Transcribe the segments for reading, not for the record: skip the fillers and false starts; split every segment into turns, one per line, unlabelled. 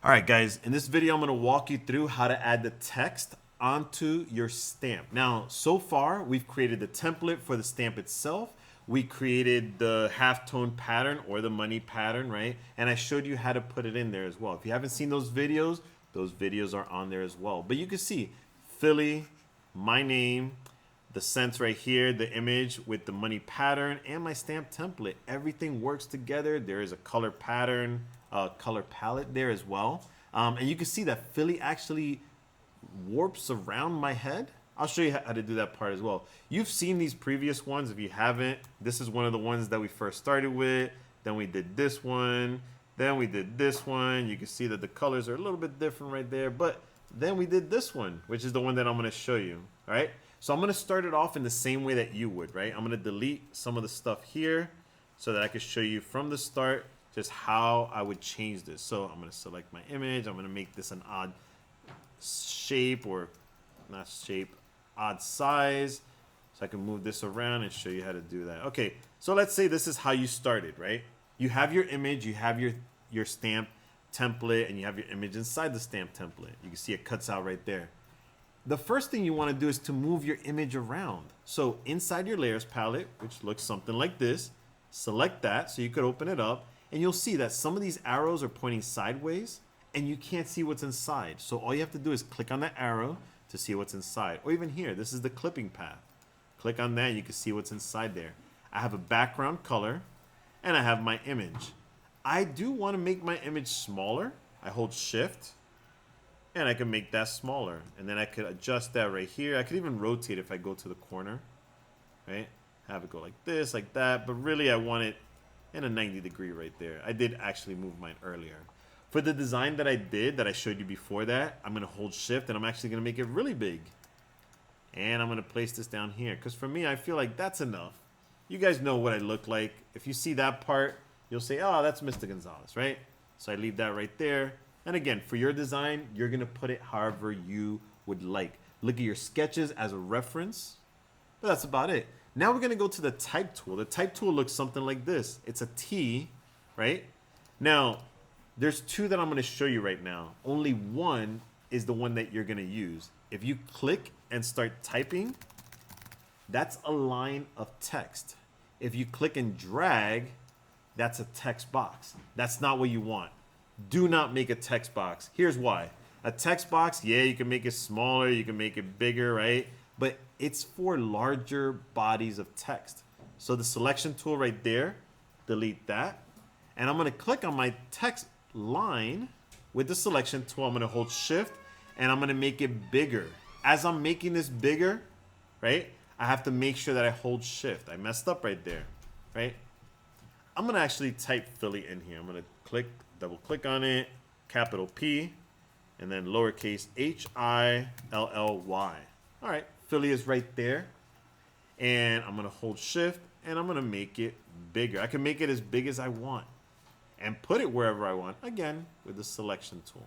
All right, guys, in this video, I'm going to walk you through how to add the text onto your stamp. Now, so far, we've created the template for the stamp itself. We created the halftone pattern or the money pattern, right? And I showed you how to put it in there as well. If you haven't seen those videos are on there as well. But you can see Philly, my name, the cents right here, the image with the money pattern, and my stamp template. Everything works together. There is a color pattern, color palette there as well. And you can see that Philly actually warps around my head. I'll show you how to do that part as well. You've seen these previous ones. If you haven't, this is one of the ones that we first started with. Then we did this one. Then we did this one. You can see that the colors are a little bit different right there. But then we did this one, which is the one that I'm going to show you. All right. So I'm going to start it off in the same way that you would, right? I'm going to delete some of the stuff here so that I can show you from the start just how I would change this. So I'm going to select my image. I'm going to make this an odd shape, or not shape, odd size. So I can move this around and show you how to do that. Okay, so let's say this is how you started, right? You have your image, you have your stamp template, and you have your image inside the stamp template. You can see it cuts out right there. The first thing you want to do is to move your image around. So inside your layers palette, which looks something like this, select that so you could open it up, and you'll see that some of these arrows are pointing sideways and you can't see what's inside. So all you have to do is click on that arrow to see what's inside. Or even here, this is the clipping path. Click on that and you can see what's inside there. I have a background color and I have my image. I do want to make my image smaller. I hold shift and I can make that smaller. And then I could adjust that right here. I could even rotate if I go to the corner, right? Have it go like this, like that. But really I want it in a 90-degree right there. I did actually move mine earlier. For the design that I did, that I showed you before that, I'm gonna hold shift and I'm actually gonna make it really big. And I'm gonna place this down here. Because for me, I feel like that's enough. You guys know what I look like. If you see that part, you'll say, oh, that's Mr. Gonzalez, right? So I leave that right there. And again, for your design, you're gonna put it however you would like. Look at your sketches as a reference. But that's about it. Now we're gonna go to the type tool. The type tool looks something like this. It's a T, right? Now, there's two that I'm gonna show you right now. Only one is the one that you're gonna use. If you click and start typing, that's a line of text. If you click and drag, that's a text box. That's not what you want. Do not make a text box. Here's why. A text box, yeah, you can make it smaller, you can make it bigger, right? But it's for larger bodies of text. So the selection tool right there, delete that. And I'm gonna click on my text line with the selection tool. I'm gonna hold shift and I'm gonna make it bigger. As I'm making this bigger, right, I have to make sure that I hold shift. I messed up right there, right? I'm gonna actually type Philly in here. I'm gonna click, double click on it, capital P, and then lowercase Hilly. All right, Philly is right there. And I'm gonna hold shift and I'm gonna make it bigger. I can make it as big as I want and put it wherever I want, again, with the selection tool.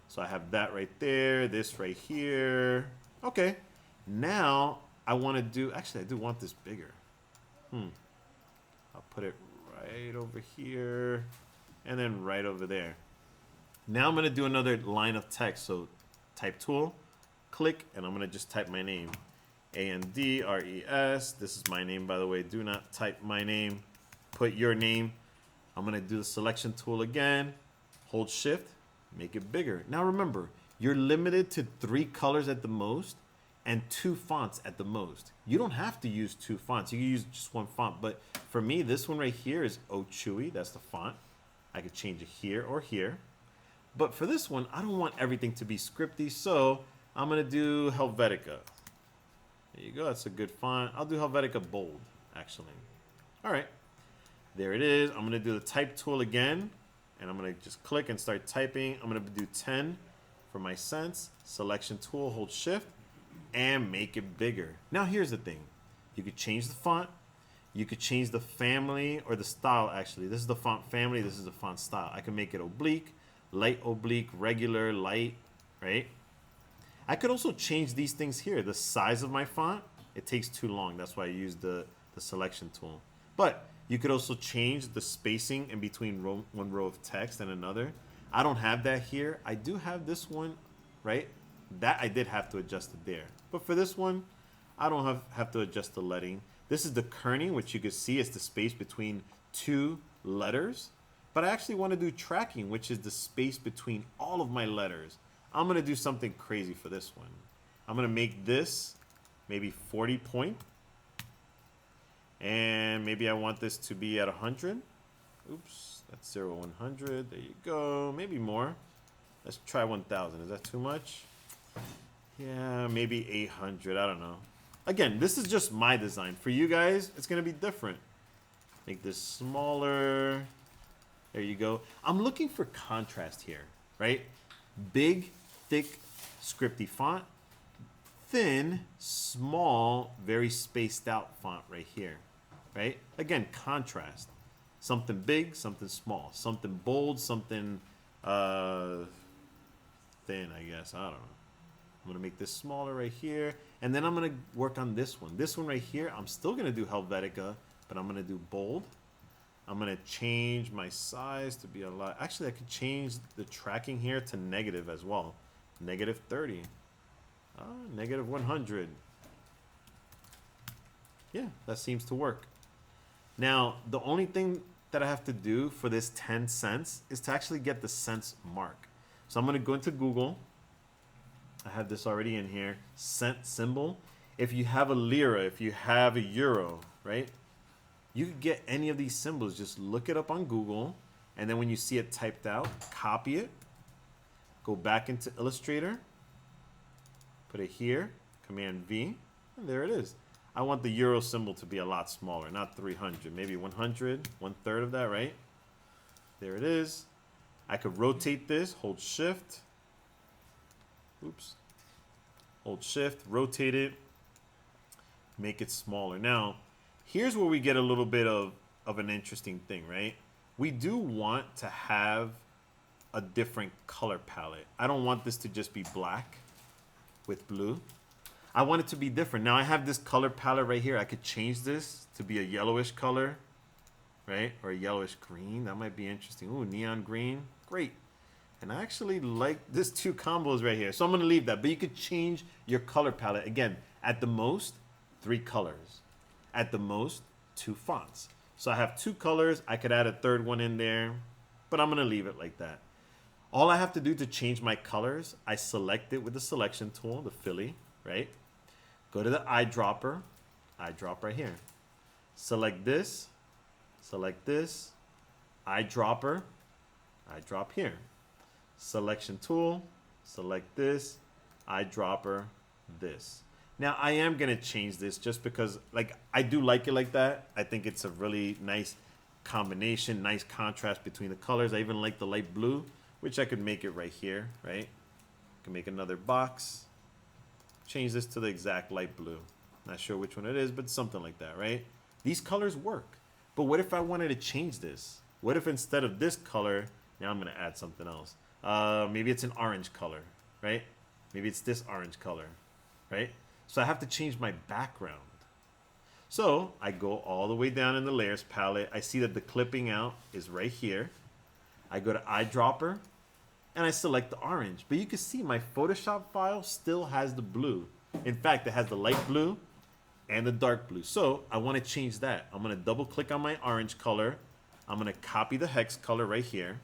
So I have that right there, this right here. Okay, now I wanna do, actually I do want this bigger. I'll put it right over here and then right over there. Now I'm gonna do another line of text. So type tool, click, and I'm gonna just type my name. Andres, this is my name, by the way. Do not type my name, put your name. I'm gonna do the selection tool again, hold shift, make it bigger. Now remember, you're limited to 3 colors at the most and 2 fonts at the most. You don't have to use 2 fonts. You can use just 1 font, but for me, this one right here is Oh Chewy, that's the font. I could change it here or here. But for this one, I don't want everything to be scripty, so I'm gonna do Helvetica. There you go, that's a good font. I'll do Helvetica bold, actually. All right, there it is. I'm gonna do the type tool again, and I'm gonna just click and start typing. I'm gonna do 10 for my cents. Selection tool, hold shift, and make it bigger. Now here's the thing. You could change the font. You could change the family or the style, actually. This is the font family, this is the font style. I can make it oblique, light oblique, regular, light, right? I could also change these things here. The size of my font, it takes too long. That's why I use the selection tool. But you could also change the spacing in between one row of text and another. I don't have that here. I do have this one, right? That I did have to adjust it there. But for this one, I don't have to adjust the leading. This is the kerning, which you can see is the space between two letters. But I actually want to do tracking, which is the space between all of my letters. I'm going to do something crazy for this one. I'm going to make this maybe 40 point. And maybe I want this to be at 100. Oops, that's 0, 100. There you go. Maybe more. Let's try 1,000. Is that too much? Yeah, maybe 800. I don't know. Again, this is just my design. For you guys, it's going to be different. Make this smaller. There you go. I'm looking for contrast here, right? Big, thick, scripty font. Thin, small, very spaced out font right here, right? Again, contrast. Something big, something small. Something bold, something thin, I guess. I don't know. I'm going to make this smaller right here. And then I'm going to work on this one. This one right here, I'm still going to do Helvetica, but I'm going to do bold. I'm going to change my size to be a lot. Actually, I could change the tracking here to negative as well. Negative 30. Negative 100. Yeah, that seems to work. Now, the only thing that I have to do for this 10 cents is to actually get the cents mark. So I'm going to go into Google. I have this already in here. Cent symbol. If you have a lira, if you have a euro, right? You could get any of these symbols. Just look it up on Google. And then when you see it typed out, copy it. Go back into Illustrator. Put it here. Command V. And there it is. I want the euro symbol to be a lot smaller, not 300. Maybe 100, 1/3 of that, right? There it is. I could rotate this. Hold Shift. Oops. Hold Shift. Rotate it. Make it smaller. Now, here's where we get a little bit of an interesting thing, right? We do want to have a different color palette. I don't want this to just be black with blue. I want it to be different. Now I have this color palette right here. I could change this to be a yellowish color, right? Or a yellowish green. That might be interesting. Ooh, neon green. Great. And I actually like this 2 combos right here. So I'm going to leave that. But you could change your color palette. Again, at the most, 3 colors. At the most, 2 fonts. So I have 2 colors. I could add a 3rd one in there. But I'm going to leave it like that. All I have to do to change my colors, I select it with the selection tool, the Philly, right? Go to the eyedropper, eyedrop right here. Select this, eyedropper, eyedrop here. Selection tool, select this, eyedropper, this. Now I am gonna change this just because like I do like it like that. I think it's a really nice combination, nice contrast between the colors. I even like the light blue, which I could make it right here, right? I can make another box. Change this to the exact light blue. Not sure which one it is, but something like that, right? These colors work. But what if I wanted to change this? What if instead of this color, now I'm going to add something else. Maybe it's an orange color, right? Maybe it's this orange color, right? So I have to change my background. So I go all the way down in the layers palette. I see that the clipping out is right here. I go to eyedropper. And I select the orange. But you can see my Photoshop file still has the blue. In fact, it has the light blue and the dark blue. So I want to change that. I'm going to double click on my orange color. I'm going to copy the hex color right here.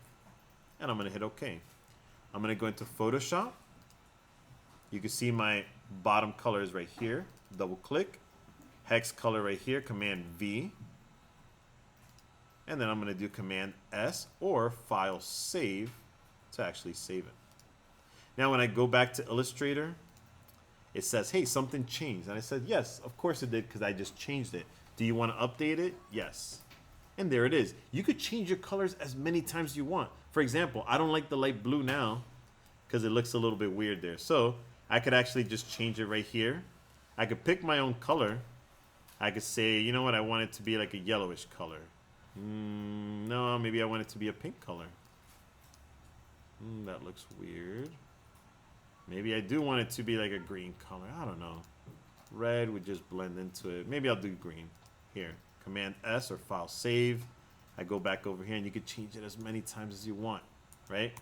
And I'm going to hit OK. I'm going to go into Photoshop. You can see my bottom color is right here. Double click. Hex color right here. Command V. And then I'm going to do Command S or File Save to actually save it. Now when I go back to Illustrator, it says, hey, something changed. And I said, yes, of course it did because I just changed it. Do you want to update it? Yes. And there it is. You could change your colors as many times as you want. For example, I don't like the light blue now because it looks a little bit weird there. So I could actually just change it right here. I could pick my own color. I could say, you know what, I want it to be like a yellowish color. No, maybe I want it to be a pink color. That looks weird. Maybe I do want it to be like a green color. I don't know. Red would just blend into it. Maybe I'll do green. Here, Command S or File Save. I go back over here and you can change it as many times as you want, right?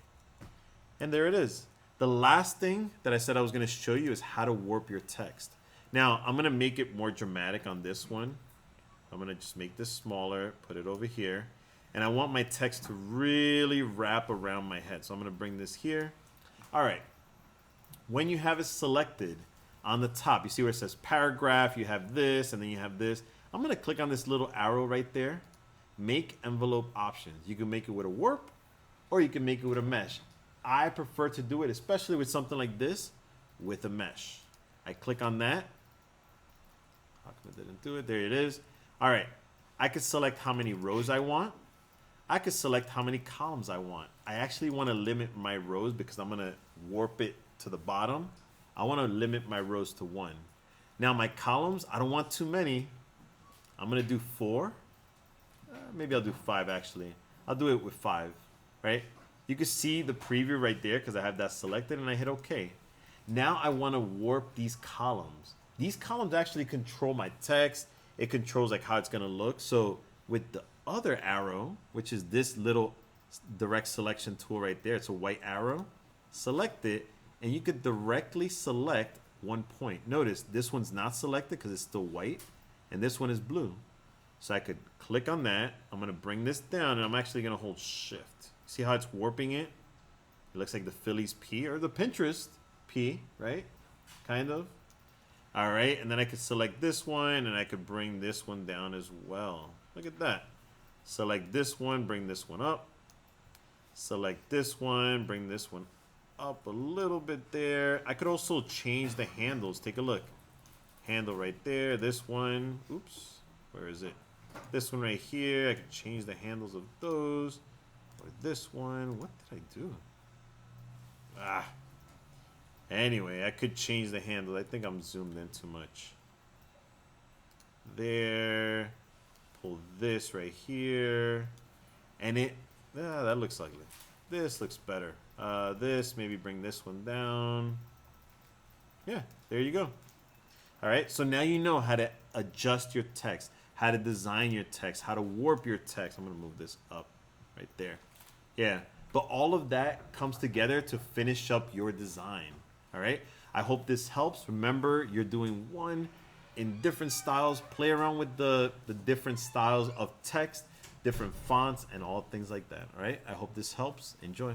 And there it is. The last thing that I said I was going to show you is how to warp your text. Now, I'm going to make it more dramatic on this one. I'm going to just make this smaller, put it over here. And I want my text to really wrap around my head. So I'm going to bring this here. All right. When you have it selected on the top, you see where it says paragraph, you have this, and then you have this. I'm going to click on this little arrow right there. Make envelope options. You can make it with a warp, or you can make it with a mesh. I prefer to do it, especially with something like this, with a mesh. I click on that. How come it didn't do it? There it is. All right. I could select how many rows I want. I could select how many columns I want. I actually want to limit my rows because I'm going to warp it to the bottom. I want to limit my rows to 1. Now my columns, I don't want too many. I'm going to do 4. Maybe I'll do 5 actually. I'll do it with 5, right? You can see the preview right there because I have that selected and I hit OK. Now I want to warp these columns. These columns actually control my text. It controls like how it's going to look. So with the other arrow, which is this little direct selection tool right there, it's a white arrow. Select it and you could directly select one point. Notice this one's not selected because it's still white and this one is blue. So I could click on that. I'm going to bring this down and I'm actually going to hold shift. See how it's warping it? It looks like the Phillies P or the Pinterest P, right? Kind of. All right. And then I could select this one and I could bring this one down as well. Look at that. Select this one, bring this one up. Select this one, bring this one up a little bit there. I could also change the handles. Take a look. Handle right there. This one. Oops. Where is it? This one right here. I could change the handles of those. Or this one. What did I do? Anyway, I could change the handle. I think I'm zoomed in too much. There. Pull this right here. And it, that looks ugly. This looks better. This, maybe bring this one down. Yeah, there you go. All right, so now you know how to adjust your text, how to design your text, how to warp your text. I'm gonna move this up right there. Yeah, but all of that comes together to finish up your design. All right, I hope this helps. Remember, you're doing one in different styles. Play around with the different styles of text, different fonts, and all things like that. All right, I hope this helps. Enjoy.